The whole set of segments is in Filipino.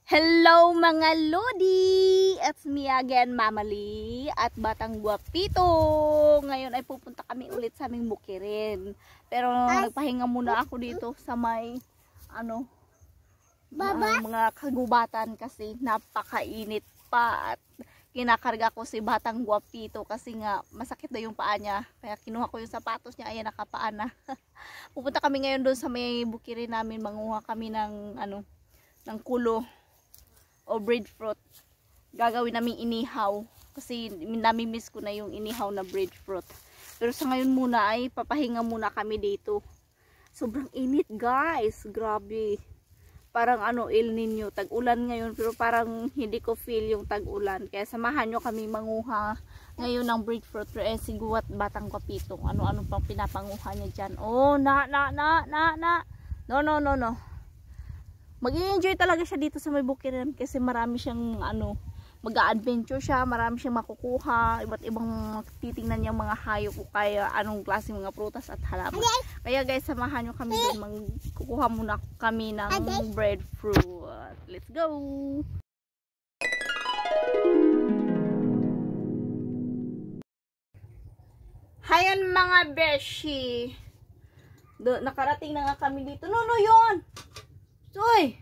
Hello mga Lodi! It's me again, Mama Lee at Batang Guapito. Ngayon ay pupunta kami ulit sa aming bukirin. Pero nagpahinga muna ako dito sa may mga kagubatan kasi napakainit pa at kinakarga ko si Batang Guapito kasi nga masakit na yung paa niya. Kaya kinuha ko yung sapatos niya, ayan nakapaa na. Pupunta kami ngayon doon sa may bukirin namin, manguha kami ng ng kulo o breadfruit. Gagawin namin inihaw kasi nami-miss ko na yung inihaw na breadfruit. Pero sa ngayon muna ay papahinga muna kami dito. Sobrang init guys, grabe. Parang El Nino, tag-ulan ngayon pero parang hindi ko feel yung tag-ulan. Kaya samahan nyo kami manguha ngayon ng breadfruit. Si Guwat Batang Guapito, ano-ano pang pinapanguha niya dyan. Oh, no. Mag-i-enjoy talaga siya dito sa may bukiran kasi marami siyang mag-a-adventure siya, marami siyang makukuha, iba't ibang titingnan niyang mga hayop o kaya anong klaseng mga prutas at halaman. Kaya guys, samahan niyo kami doon, magkukuha muna kami ng breadfruit. Let's go! Hayan mga beshi! Nakarating na nga kami dito. No, yun! Uy!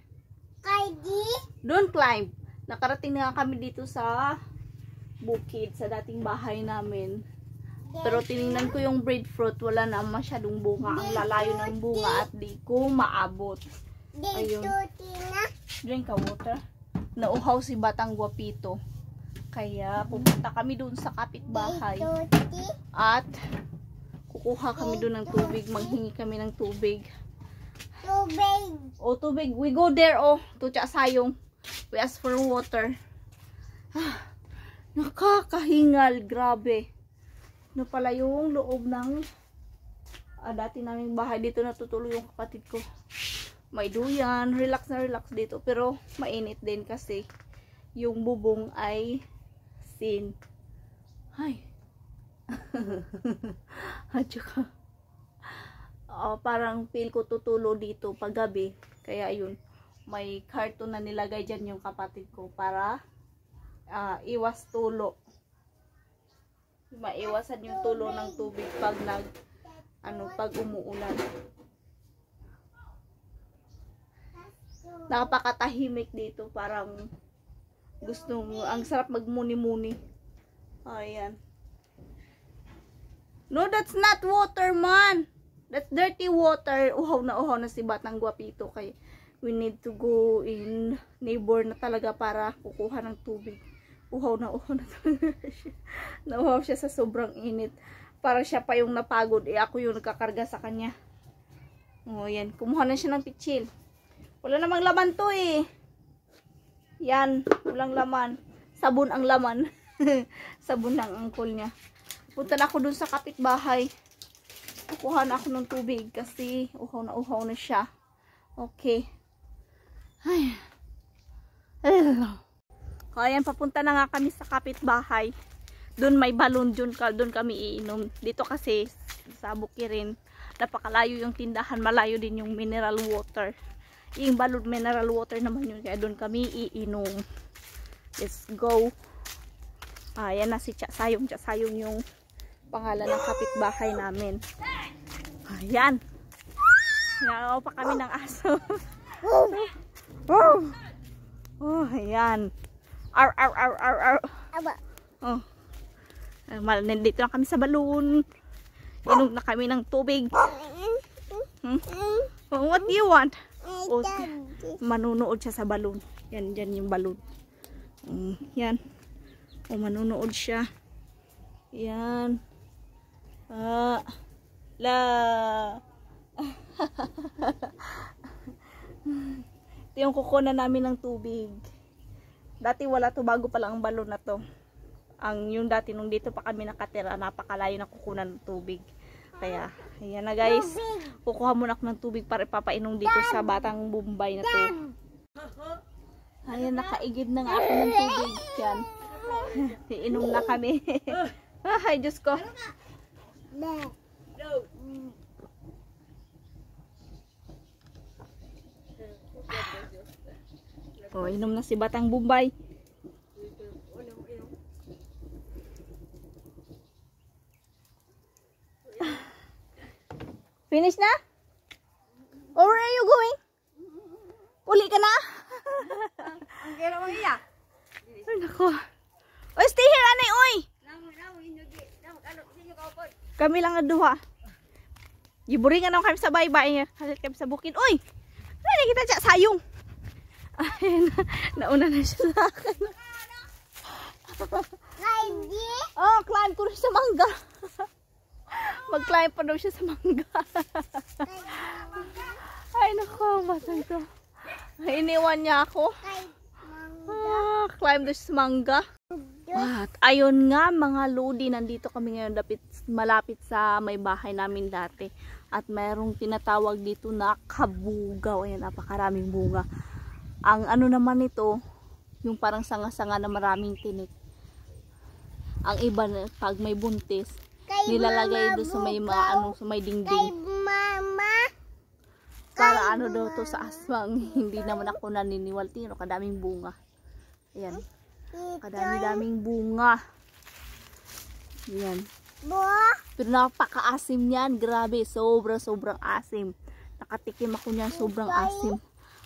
Don't climb. Nakarating na kami dito sa bukid, sa dating bahay namin. Pero tinignan ko yung breadfruit, wala na masyadong bunga. Ang lalayo ng bunga at di ko maabot. Ayun. Drink a water. Nauhaw si Batang Guapito. Kaya pupunta kami doon sa kapitbahay. At kukuha kami doon ng tubig. Manghingi kami ng tubig. Oh, tubig. We go there, to Sayong. We ask for water. Nakakahingal. Grabe. Na pala yung loob ng dati naming bahay. Dito natutulog yung kapatid ko. May duyan. Relax na relax dito. Pero mainit din kasi yung bubong ay sin. Ay. At saka parang feel ko tutulo dito pag gabi. Kaya ayun, may karton na nilagay dyan yung kapatid ko para iwas tulo. Maiwasan yung tulo ng tubig pag pag umuulan. Napakatahimik dito, parang ang sarap magmuni-muni. Ayan. No, that's not water, man. That's dirty water. Uhaw na si Batang Guapito. Kaya we need to go in neighbor na talaga para kukuha ng tubig. Uhaw na talaga siya. Nauhaw siya sa sobrang init. Para siya pa yung napagod. Ako yung nagkakarga sa kanya. Oh, yan. Kumuha na siya ng pitsil. Wala namang laman to eh. Yan. Walang laman. Sabon ang laman. Sabon ng angkol niya. Punta na ako dun sa kapitbahay. Kukuha na ako ng tubig kasi uhaw na siya. Okay. Ay. Kaya papunta na nga kami sa kapitbahay. Doon may balon, doon kami iinom. Dito kasi sa bukirin, napakalayo yung tindahan, malayo din yung mineral water. Yung balon mineral water naman yun, kaya doon kami iinom. Let's go. Ayan na si Sayong yung pangalan ng kapitbahay namin. Ayan. Nakaw pa kami ng aso. Oh, ayan. Ar. Oh. Nandito na kami sa balon. Inom na kami ng tubig. Oh, what do you want? Oh, manunood siya sa balon. Yan yung balon. Yan. Oh, manunood siya. Yan. Ito yung kukunan namin ng tubig. Dati wala to, bago pa lang ang balon na to. Yung dati nung dito pa kami nakatira, napakalayo na kukunan ng tubig. Kaya, ayan na guys. Kukuha muna ako ng tubig para ipapainom dito sa Batang Bombay na to. Ayan, nakaigib na nga ako ng tubig. Yan. Iinom na kami. Ay, Diyos ko. Oh, inom na si Batang Bombay. Finish na? Or where are you going? Uli ka na? Ang kira mo iya. Ay, nako. Oy, stay here, anay, oy! Kami lang ang duha. Giburingan naman kami sa baybay. Halit kami sa bukid. Uy! Nani kita dyan, sayong. Ay, nauna na siya sa akin. Oh, climb ko rin sa mangga. Mag-climb pa daw siya sa mangga. Ay, nako, batang to. Iniwan niya ako. Climb daw siya sa mangga. At ayun nga mga lodi, nandito kami ngayon malapit sa may bahay namin dati. At mayroong tinatawag dito na kabugaw. Ayan, napakaraming bunga. Ang ano naman ito, yung parang sanga-sanga na maraming tinik. Ang iba, pag may buntis, nilalagay doon sa may mga ano, sa may dingding. Para ano daw to sa aswang. Hindi naman ako naniniwala. Tingnan, kadaming bunga. Ayan. Kadami-daming bunga. Ayan. Pero napaka-asim niyan. Grabe. Sobrang asim. Nakatikim ako niyan. Sobrang asim.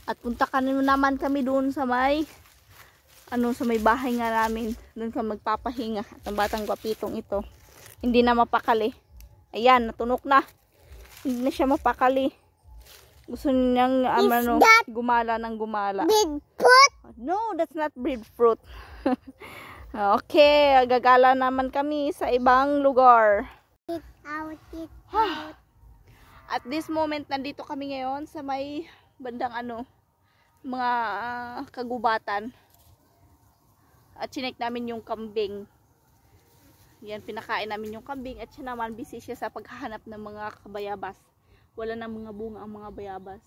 At punta naman kami doon sa may sa may bahay nga namin. Doon kami magpapahinga. At ang Batang Gwapitong ito, hindi na mapakali. Ayan, natunok na. Hindi na siya mapakali. Gusto niyang gumala ng gumala. Breadfruit? No, that's not breadfruit. Okay, gagala naman kami sa ibang lugar. At this moment, nandito kami ngayon sa may bandang mga kagubatan. At chinek namin yung kambing. Yan, pinakain namin yung kambing. At siya naman, busy siya sa paghahanap ng mga kabayabas. Wala na mga bunga ang mga bayabas.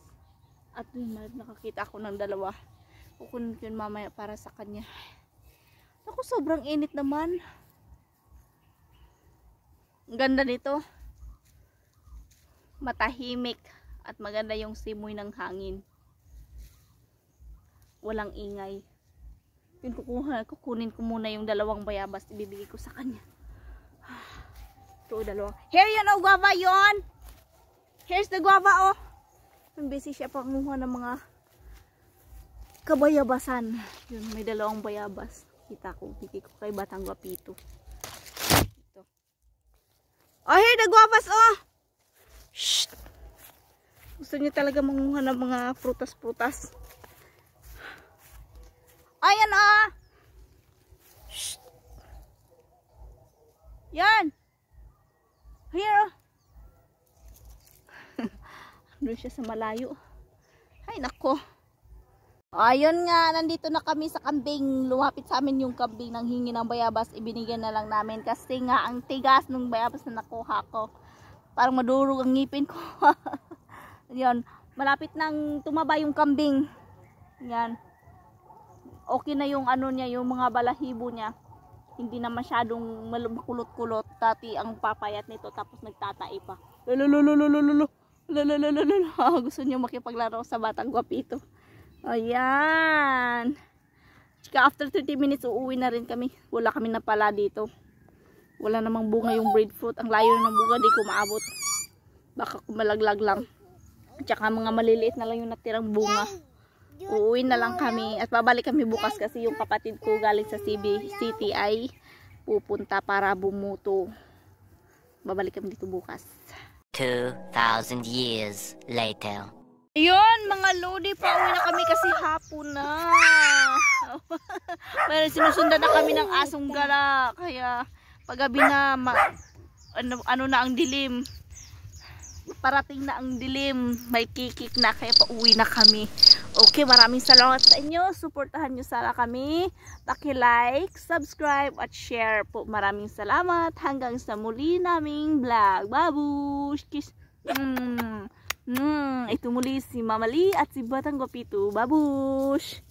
At dun, nakakita ako ng dalawa. Kukunin ko yun mamaya para sa kanya. Ako, sobrang init naman. Ang ganda nito. Matahimik. At maganda yung simoy ng hangin. Walang ingay. Yun, kukunin ko muna yung dalawang bayabas. Ibibigay ko sa kanya. Ito, dalawang. Here yun, oh, guava yun. Here's the guava, oh. Busy siya panguha ng mga kabayabasan. Yun, may dalawang bayabas. Kita ko, bigay ko kay Batang Gwapito. Ito. Oh, here the guavas, oh. Shh. Gusto niya talaga manguha ng mga prutas-prutas. Ayan, ah. Shh. Yan. Here, oh. Doon siya sa malayo. Ay, nako. Ayun nga, nandito na kami sa kambing. Lumapit sa amin yung kambing nang hingi ng bayabas. Ibinigyan na lang namin kasi nga ang tigas ng bayabas na nakuha ko. Parang madurog ang ngipin ko. Yan, malapit nang tumaba yung kambing. Yan. Okay na yung niya, yung mga balahibo niya. Hindi na masyadong makulot-kulot. Dati ang papayat nito tapos nagtatai pa. Gusto niyo makipaglaro sa Batang Gwapito. Ayan. Tsaka after 30 minutes uuwi na rin kami. Wala kami napala dito. Wala namang bunga yung breadfruit. Ang layo ng bunga, di ko maabot. Baka kumalaglag lang. Tsaka mga maliliit na lang yung natirang bunga. Uuwi na lang kami. At babalik kami bukas kasi yung kapatid ko galing sa City ay pupunta para bumuto. Babalik kami dito bukas. 2,000 years later. Yun, mga lodi, pauwi na kami kasi hapon na. Pero sinusundan na kami ng asong gala. Kaya paggabi na, ano na ang dilim. Parating na ang dilim. May kikik na, kaya pauwi na kami. Okay, maraming salamat sa inyo. Suportahan nyo sana kami. Paki-like, subscribe, at share po. Maraming salamat. Hanggang sa muli naming vlog. Babush! Kiss! Ito muli si Mama Lee at si Batang Gwapito. Babush!